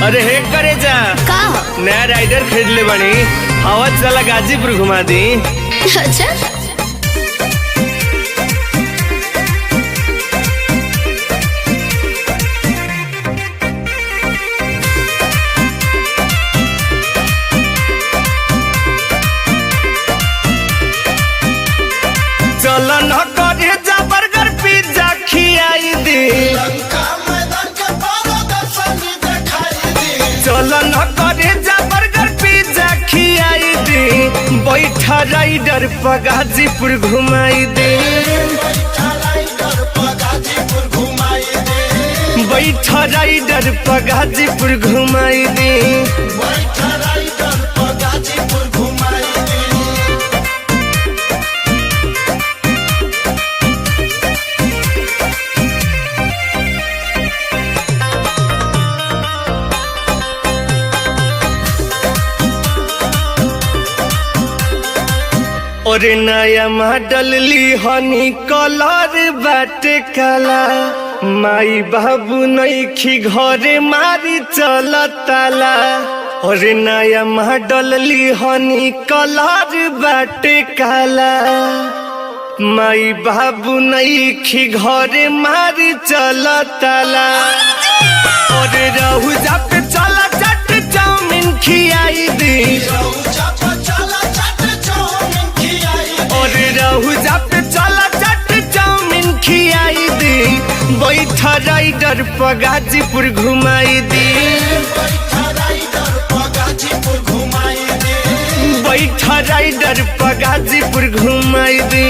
अरे हे करे जा का नया राइडर खरीद ले बनी हवा चला गाजीपुर घुमा दी। अच्छा चलो न करे जा बर्गर पिज्जा खियाई दी। चलो न करे जा बर्गर पिज्जा खियाई दी। बैठा राइडर पर गाजीपुर घुमाई दे। बैठा राइडर पर गाजीपुर घुमाई दे। और नया मॉडल ली हनी कलर बाटे काला। माई बाबू नईखी घरे मारी चलताला। और नया मॉडल ली हनी कलर बाटे काला। माई बाबू नईखी घरे मारी चलताला। और रहू जा पे चला चट चाउमीन खियाई दी। रहू जा पे चला चट चाउमीन खियाई दी। बैठा राइडर पर गाजीपुर घुमाई दी। बैठा राइडर पर गाजीपुर घुमाई दी।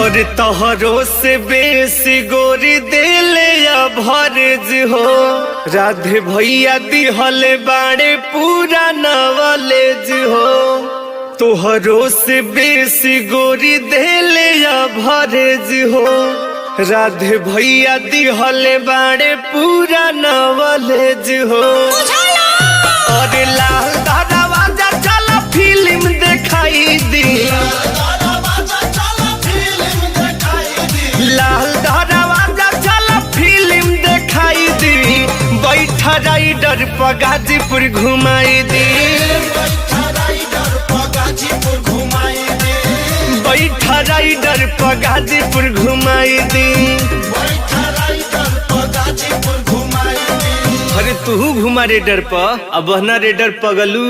और तोहरो से बेसी गोरी दिले या भरेज हो। राधे भैया दिहले बाड़े पूरा नॉलेज हो। तोहरो से बेसी गोरी दिले या भरेज हो। राधे भैया दिहले बाड़े पूरा नॉलेज हो। और लाल दरवाजा चला फिल्म दिखाई दी। लाल दरवाजा चला फिल्म दिखाई दी। बैठा राइडर पर गाजीपुर घुमाई दी। बैठा राइडर पर गाजीपुर घुमाई दी। अरे तू घुमा रेडर पर अब ना रेडर पगलू।